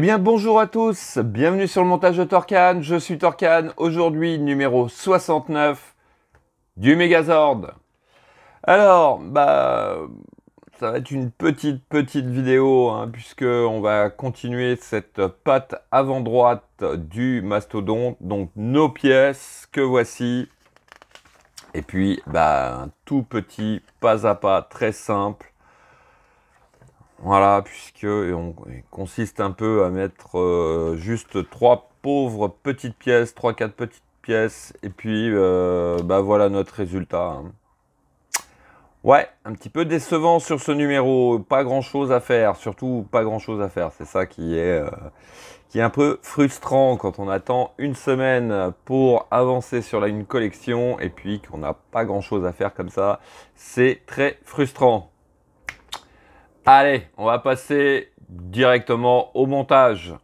bien bonjour à tous, bienvenue sur le montage de Torcan, je suis Torcan, aujourd'hui numéro 69 du Megazord. Alors, ça va être une petite vidéo, puisque on va continuer cette patte avant droite du mastodonte, donc nos pièces que voici. Et puis, un tout petit pas à pas, très simple. Voilà, puisque il consiste un peu à mettre juste 3 pauvres petites pièces, 3-4 petites pièces, et puis voilà notre résultat. Ouais, un petit peu décevant sur ce numéro, pas grand chose à faire, surtout pas grand chose à faire, c'est ça qui est un peu frustrant quand on attend une semaine pour avancer sur une collection, et puis qu'on n'a pas grand chose à faire comme ça, c'est très frustrant. Allez, on va passer directement au montage.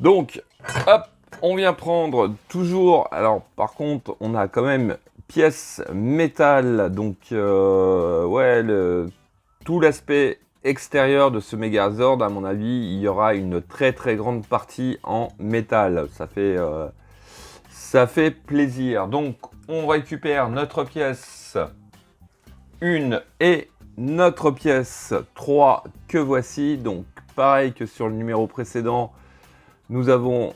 Donc, hop, on vient prendre toujours, alors par contre, on a quand même pièces métal, donc tout l'aspect extérieur de ce Megazord, à mon avis, il y aura une très grande partie en métal. Ça fait plaisir. Donc, on récupère notre pièce 1 et notre pièce 3 que voici. Donc, pareil que sur le numéro précédent, nous avons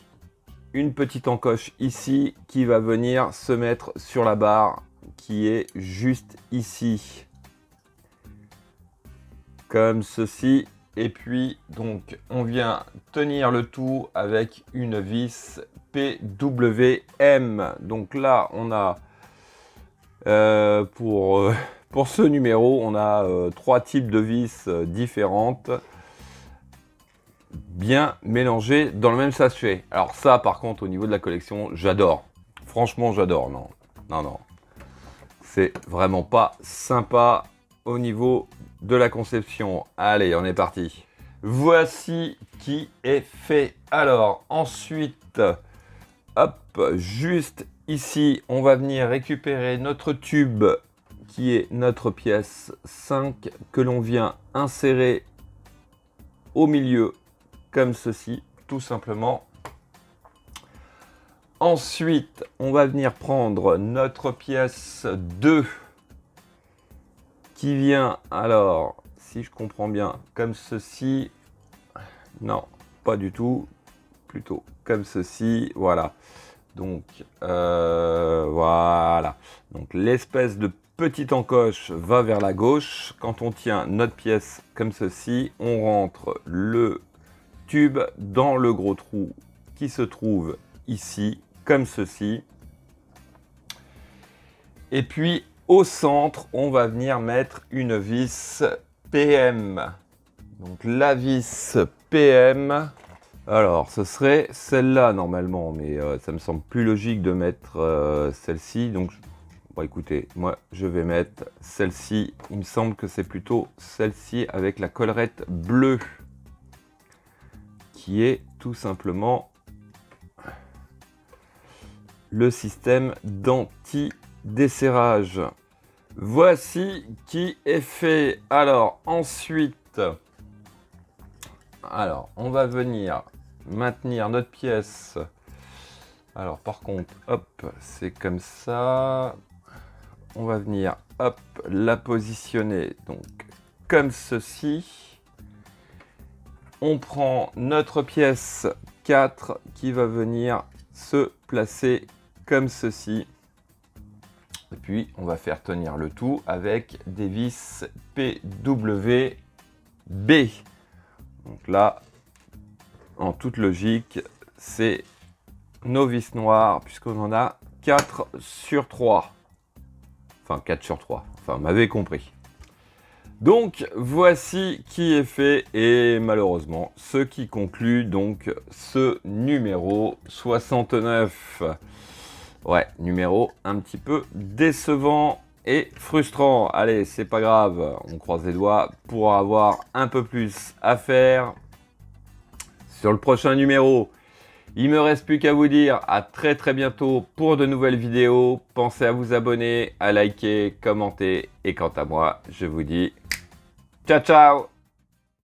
une petite encoche ici qui va venir se mettre sur la barre qui est juste ici. Comme ceci, et puis donc on vient tenir le tout avec une vis PWM. Donc là on a pour ce numéro on a 3 types de vis différentes, bien mélangées dans le même sachet. Alors ça par contre au niveau de la collection j'adore, franchement j'adore. Non, c'est vraiment pas sympa au niveau de la conception. Allez, on est parti. Voici qui est fait. Alors, ensuite, hop, juste ici, on va venir récupérer notre tube qui est notre pièce 5 que l'on vient insérer au milieu, comme ceci, tout simplement. Ensuite, on va venir prendre notre pièce 2 qui vient, alors, si je comprends bien, comme ceci. Non, pas du tout. Plutôt comme ceci, voilà. Donc, voilà. Donc, l'espèce de petite encoche va vers la gauche. Quand on tient notre pièce comme ceci, on rentre le tube dans le gros trou qui se trouve ici, comme ceci. Et puis, au centre, on va venir mettre une vis PM. Donc la vis PM, alors ce serait celle-là normalement, mais ça me semble plus logique de mettre celle-ci. Donc écoutez, moi je vais mettre celle-ci. Il me semble que c'est plutôt celle-ci avec la collerette bleue, qui est tout simplement le système d'anti-desserrage. Voici qui est fait. Alors ensuite, on va venir maintenir notre pièce. Alors par contre, hop, c'est comme ça. On va venir, hop, la positionner donc comme ceci. On prend notre pièce 4 qui va venir se placer comme ceci. Et puis, on va faire tenir le tout avec des vis PWB. Donc là, en toute logique, c'est nos vis noires, puisqu'on en a 4 sur 3. Enfin, 4 sur 3. Enfin, vous m'avez compris. Donc, voici qui est fait. Et malheureusement, ce qui conclut donc ce numéro 69. Ouais, numéro un petit peu décevant et frustrant. Allez, c'est pas grave, on croise les doigts pour avoir un peu plus à faire sur le prochain numéro. Il me reste plus qu'à vous dire à très bientôt pour de nouvelles vidéos. Pensez à vous abonner, à liker, commenter. Et quant à moi, je vous dis ciao ciao.